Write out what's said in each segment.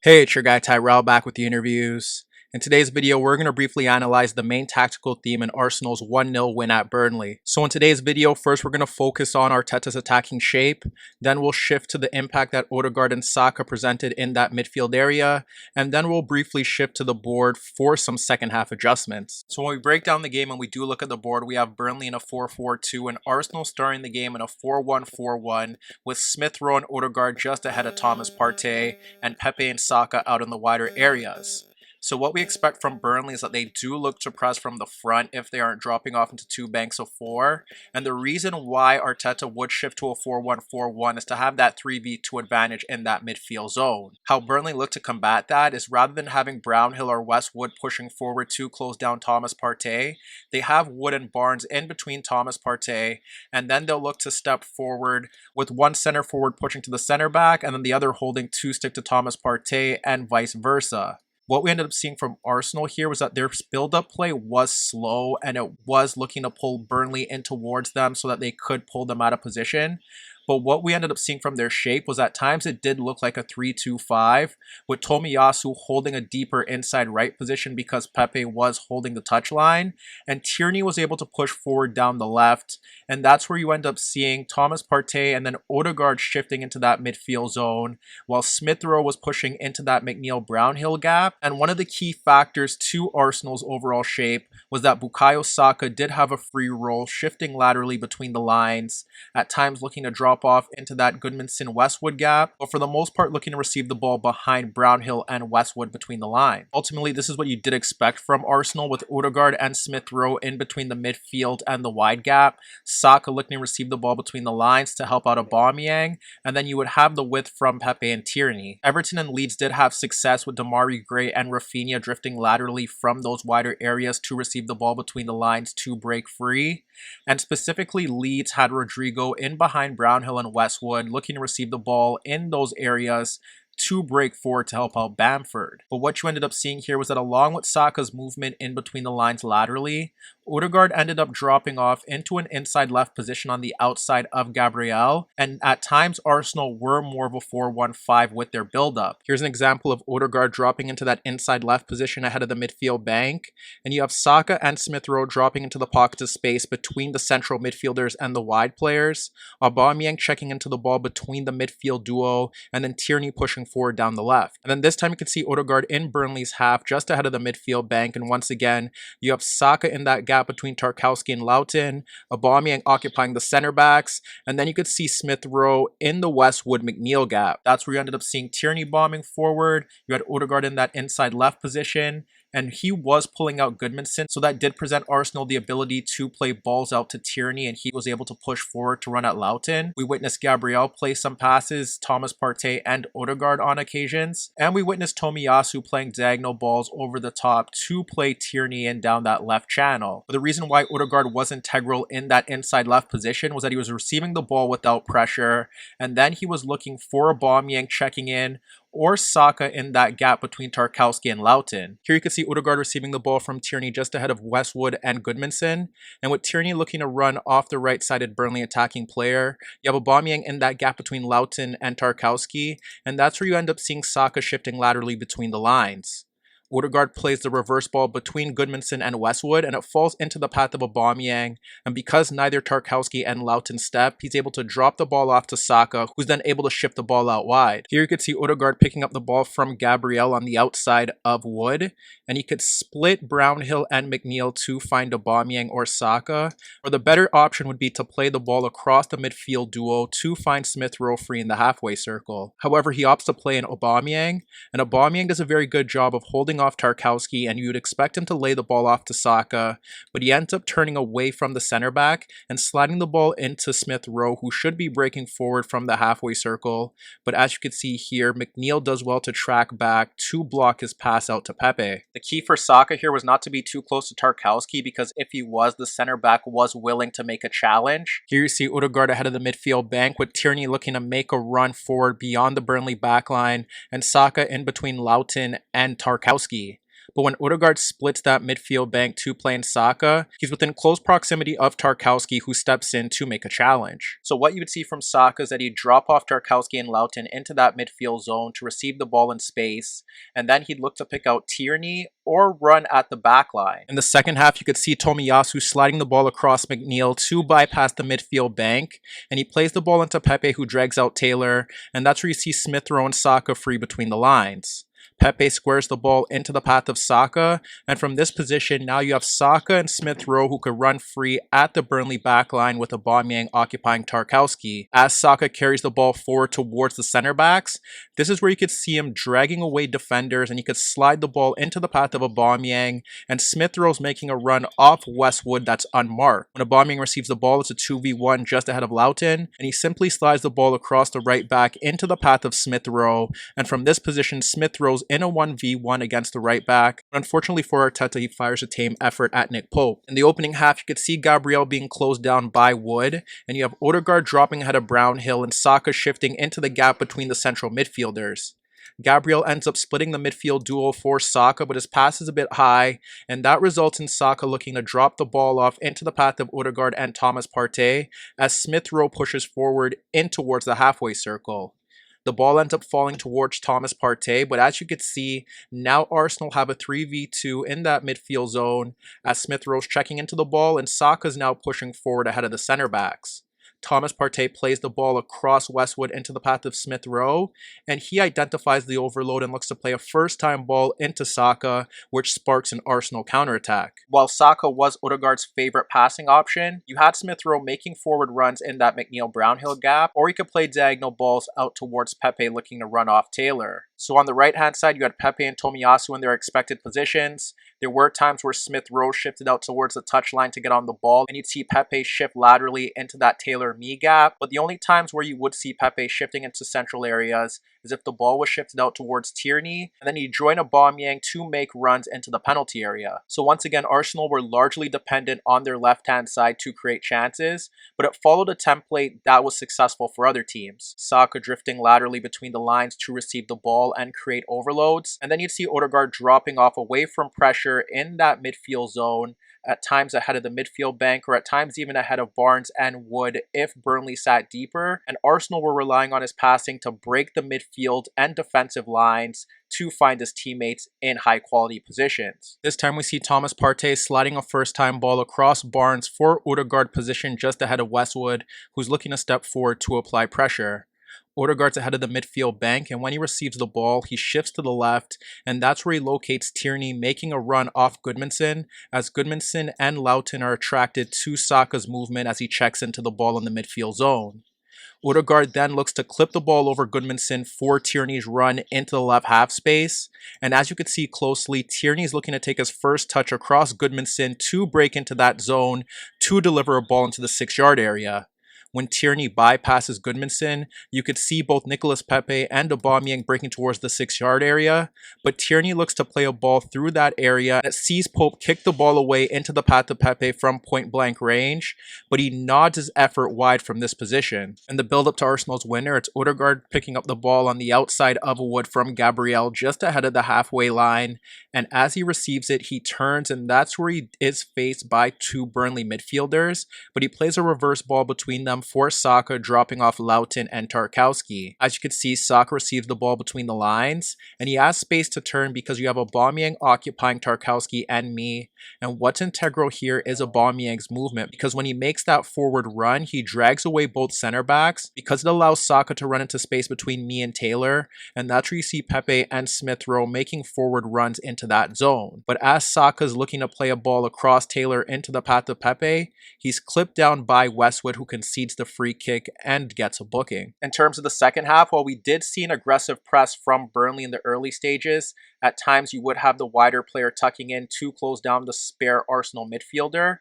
Hey, it's your guy Tyrrell back with the interviews. In today's video, we're going to briefly analyze the main tactical theme in Arsenal's 1-0 win at Burnley. So in today's video, first we're going to focus on Arteta's attacking shape, then we'll shift to the impact that Odegaard and Saka presented in that midfield area, and then we'll briefly shift to the board for some second half adjustments. So when we break down the game and we do look at the board, we have Burnley in a 4-4-2 and Arsenal starting the game in a 4-1-4-1 with Smith Rowe and Odegaard just ahead of Thomas Partey and Pepe and Saka out in the wider areas. So what we expect from Burnley is that they do look to press from the front if they aren't dropping off into two banks of four. And the reason why Arteta would shift to a 4-1-4-1 is to have that 3v2 advantage in that midfield zone. How Burnley look to combat that is rather than having Brownhill or Westwood pushing forward to close down Thomas Partey, they have Wood and Barnes in between Thomas Partey, and then they'll look to step forward with one center forward pushing to the center back and then the other holding two stick to Thomas Partey and vice versa. What we ended up seeing from Arsenal here was that their build-up play was slow and it was looking to pull Burnley in towards them so that they could pull them out of position. But what we ended up seeing from their shape was at times it did look like a 3-2-5 with Tomiyasu holding a deeper inside right position because Pepe was holding the touchline and Tierney was able to push forward down the left, and that's where you end up seeing Thomas Partey and then Odegaard shifting into that midfield zone while Smith Rowe was pushing into that McNeil-Brownhill gap. And one of the key factors to Arsenal's overall shape was that Bukayo Saka did have a free roll shifting laterally between the lines, at times looking to drop off into that Goodmanson-Westwood gap, but for the most part looking to receive the ball behind Brownhill and Westwood between the line. Ultimately, this is what you did expect from Arsenal with Odegaard and Smith Rowe in between the midfield and the wide gap, Saka looking to receive the ball between the lines to help out Aubameyang, and then you would have the width from Pepe and Tierney. Everton and Leeds did have success with Damari Gray and Rafinha drifting laterally from those wider areas to receive the ball between the lines to break free, and specifically Leeds had Rodrigo in behind Brownhill and Westwood looking to receive the ball in those areas to break forward to help out Bamford. But what you ended up seeing here was that along with Saka's movement in between the lines laterally, Odegaard ended up dropping off into an inside left position on the outside of Gabriel, and at times Arsenal were more of a 4-1-5 with their build-up. Here's an example of Odegaard dropping into that inside left position ahead of the midfield bank, and you have Saka and Smith Rowe dropping into the pockets of space between the central midfielders and the wide players, Aubameyang checking into the ball between the midfield duo, and then Tierney pushing forward down the left. And then this time you can see Odegaard in Burnley's half just ahead of the midfield bank, and once again you have Saka in that gap between Tarkowski and Loughton, Aubameyang occupying the center backs, and then you could see Smith Rowe in the Westwood McNeil gap. That's where you ended up seeing Tierney bombing forward. You had Odegaard in that inside left position, and he was pulling out Goodmanson, so that did present Arsenal the ability to play balls out to Tierney, and he was able to push forward to run at Loughton. We witnessed Gabriel play some passes, Thomas Partey and Odegaard on occasions, and we witnessed Tomiyasu playing diagonal balls over the top to play Tierney in down that left channel. But the reason why Odegaard was integral in that inside left position was that he was receiving the ball without pressure, and then he was looking for Aubameyang checking in, or Saka in that gap between Tarkowski and Loughton. Here you can see Odegaard receiving the ball from Tierney just ahead of Westwood and Goodmanson, and with Tierney looking to run off the right-sided Burnley attacking player, you have Aubameyang in that gap between Loughton and Tarkowski, and that's where you end up seeing Saka shifting laterally between the lines. Odegaard plays the reverse ball between Goodmanson and Westwood, and it falls into the path of Aubameyang, and because neither Tarkowski and Loughton step, he's able to drop the ball off to Saka, who's then able to shift the ball out wide. Here you could see Odegaard picking up the ball from Gabriel on the outside of Wood, and he could split Brownhill and McNeil to find Aubameyang or Saka, or the better option would be to play the ball across the midfield duo to find Smith Rowe free in the halfway circle. However, he opts to play in Aubameyang, and Aubameyang does a very good job of holding off Tarkowski, and you would expect him to lay the ball off to Saka, but he ends up turning away from the center back and sliding the ball into Smith Rowe, who should be breaking forward from the halfway circle. But as you can see here, McNeil does well to track back to block his pass out to Pepe. The key for Saka here was not to be too close to Tarkowski, because if he was, the center back was willing to make a challenge. Here you see Odegaard ahead of the midfield bank with Tierney looking to make a run forward beyond the Burnley backline, and Saka in between Loughton and Tarkowski. But when Odegaard splits that midfield bank to play in Saka, he's within close proximity of Tarkowski, who steps in to make a challenge. So what you would see from Saka is that he'd drop off Tarkowski and Loughton into that midfield zone to receive the ball in space, and then he'd look to pick out Tierney or run at the back line. In the second half, you could see Tomiyasu sliding the ball across McNeil to bypass the midfield bank, and he plays the ball into Pepe, who drags out Taylor, and that's where you see Smith Rowe and Saka free between the lines. Pepe squares the ball into the path of Saka, and from this position, now you have Saka and Smith Rowe who could run free at the Burnley backline with Aubameyang occupying Tarkowski. As Saka carries the ball forward towards the center backs, this is where you could see him dragging away defenders, and he could slide the ball into the path of Aubameyang, and Smith Rowe's making a run off Westwood that's unmarked. When Aubameyang receives the ball, it's a 2v1 just ahead of Loughton, and he simply slides the ball across the right back into the path of Smith Rowe, and from this position, Smith Rowe's in a 1v1 against the right back. Unfortunately for Arteta, he fires a tame effort at Nick Pope. In the opening half, you could see Gabriel being closed down by Wood, and you have Odegaard dropping ahead of Brownhill and Saka shifting into the gap between the central midfielders. Gabriel ends up splitting the midfield duo for Saka, but his pass is a bit high, and that results in Saka looking to drop the ball off into the path of Odegaard and Thomas Partey as Smith Rowe pushes forward in towards the halfway circle. The ball ends up falling towards Thomas Partey, but as you can see, now Arsenal have a 3v2 in that midfield zone as Smith Rowe's checking into the ball and Saka's now pushing forward ahead of the center backs. Thomas Partey plays the ball across Westwood into the path of Smith Rowe, and he identifies the overload and looks to play a first-time ball into Saka, which sparks an Arsenal counterattack. While Saka was Odegaard's favorite passing option, you had Smith Rowe making forward runs in that McNeil-Brownhill gap, or he could play diagonal balls out towards Pepe looking to run off Taylor. So on the right-hand side, you had Pepe and Tomiyasu in their expected positions. There were times where Smith Rowe shifted out towards the touchline to get on the ball, and you'd see Pepe shift laterally into that Taylor-Me gap. But the only times where you would see Pepe shifting into central areas is if the ball was shifted out towards Tierney, and then he'd join Aubameyang to make runs into the penalty area. So once again, Arsenal were largely dependent on their left-hand side to create chances, but it followed a template that was successful for other teams. Saka drifting laterally between the lines to receive the ball and create overloads, and then you'd see Odegaard dropping off away from pressure in that midfield zone, at times ahead of the midfield bank, or at times even ahead of Barnes and Wood if Burnley sat deeper, and Arsenal were relying on his passing to break the midfield and defensive lines to find his teammates in high quality positions. This time we see Thomas Partey sliding a first time ball across Barnes for Odegaard position just ahead of Westwood, who's looking to step forward to apply pressure. Odegaard's ahead of the midfield bank, and when he receives the ball, he shifts to the left, and that's where he locates Tierney, making a run off Goodmanson, as Goodmanson and Loughton are attracted to Saka's movement as he checks into the ball in the midfield zone. Odegaard then looks to clip the ball over Goodmanson for Tierney's run into the left half space, and as you can see closely, Tierney's looking to take his first touch across Goodmanson to break into that zone to deliver a ball into the 6-yard area. When Tierney bypasses Goodmanson, you could see both Nicolas Pepe and Aubameyang breaking towards the 6-yard area, but Tierney looks to play a ball through that area that sees Pope kick the ball away into the path of Pepe from point-blank range, but he nods his effort wide from this position. In the build-up to Arsenal's winner, it's Odegaard picking up the ball on the outside of Wood from Gabriel just ahead of the halfway line, and as he receives it, he turns, and that's where he is faced by two Burnley midfielders, but he plays a reverse ball between them for Saka, dropping off Loughton and Tarkowski. As you can see, Saka receives the ball between the lines, and he has space to turn because you have Aubameyang occupying Tarkowski and me, and what's integral here is Aubameyang's movement, because when he makes that forward run, he drags away both center backs because it allows Saka to run into space between me and Taylor, and that's where you see Pepe and Smith Rowe making forward runs into that zone. But as Saka's looking to play a ball across Taylor into the path of Pepe, he's clipped down by Westwood, who concedes the free kick and gets a booking. In terms of the second half, while we did see an aggressive press from Burnley in the early stages, at times you would have the wider player tucking in to close down the spare Arsenal midfielder.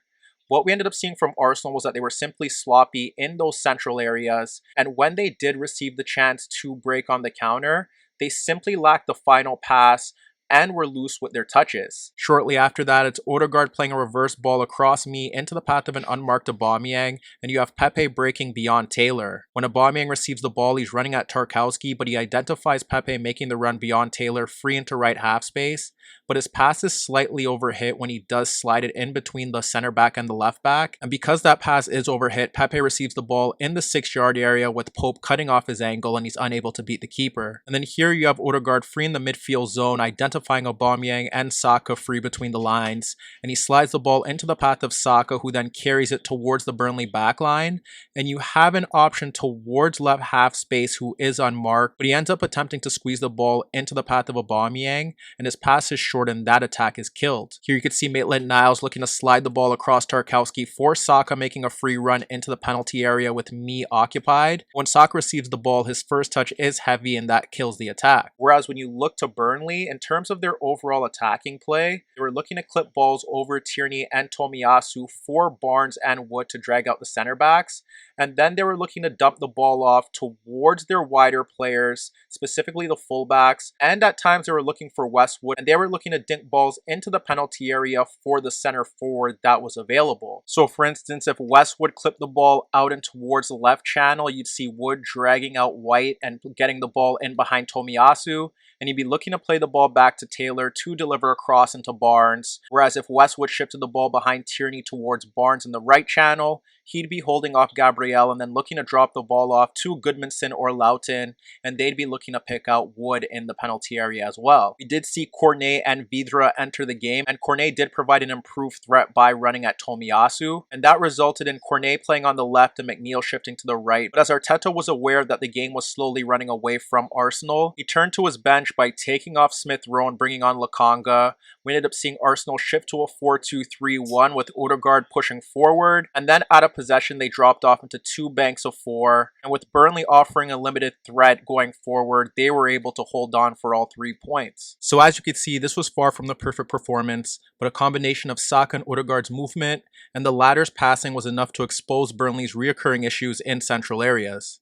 What we ended up seeing from Arsenal was that they were simply sloppy in those central areas, and when they did receive the chance to break on the counter, they simply lacked the final pass and were loose with their touches. Shortly after that, it's Odegaard playing a reverse ball across me into the path of an unmarked Aubameyang, and you have Pepe breaking beyond Taylor. When Aubameyang receives the ball, he's running at Tarkowski, but he identifies Pepe making the run beyond Taylor free into right half space, but his pass is slightly overhit when he does slide it in between the center back and the left back. And because that pass is overhit, Pepe receives the ball in the 6-yard area with Pope cutting off his angle and he's unable to beat the keeper. And then here you have Odegaard free in the midfield zone, identifying Aubameyang and Saka free between the lines, and he slides the ball into the path of Saka, who then carries it towards the Burnley backline, and you have an option towards left half space who is unmarked, but he ends up attempting to squeeze the ball into the path of Aubameyang, and his pass is short and that attack is killed. Here you can see Maitland-Niles looking to slide the ball across Tarkowski for Saka, making a free run into the penalty area with me occupied. When Saka receives the ball, his first touch is heavy and that kills the attack. Whereas when you look to Burnley, in terms of their overall attacking play, they were looking to clip balls over Tierney and Tomiyasu for Barnes and Wood to drag out the center backs, and then they were looking to dump the ball off towards their wider players, specifically the fullbacks, and at times they were looking for Westwood, and they were looking to dink balls into the penalty area for the center forward that was available. So for instance, if Westwood clipped the ball out and towards the left channel, you'd see Wood dragging out White and getting the ball in behind Tomiyasu, and he'd be looking to play the ball back to Taylor to deliver a cross into Barnes. Whereas if Westwood shifted the ball behind Tierney towards Barnes in the right channel, he'd be holding off Gabriel and then looking to drop the ball off to Goodmanson or Loughton, and they'd be looking to pick out Wood in the penalty area as well. We did see Cornet and Vidra enter the game, and Cornet did provide an improved threat by running at Tomiyasu, and that resulted in Cornet playing on the left and McNeil shifting to the right. But as Arteta was aware that the game was slowly running away from Arsenal, he turned to his bench by taking off Smith Rowe and bringing on Lokonga. We ended up seeing Arsenal shift to a 4-2-3-1 with Odegaard pushing forward, and then out of possession they dropped off into 2 banks of 4, and with Burnley offering a limited threat going forward, they were able to hold on for all 3 points. So as you can see, this was far from the perfect performance, but a combination of Saka and Odegaard's movement and the latter's passing was enough to expose Burnley's reoccurring issues in central areas.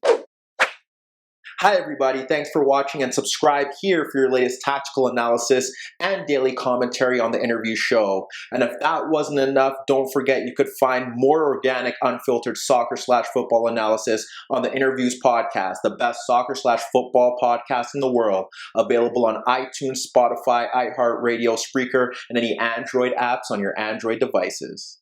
Hi everybody, thanks for watching, and subscribe here for your latest tactical analysis and daily commentary on the InnerViews show. And if that wasn't enough, don't forget you could find more organic, unfiltered soccer/football analysis on the InnerViews podcast, the best soccer/football podcast in the world, available on iTunes, Spotify, iHeartRadio, Spreaker, and any Android apps on your Android devices.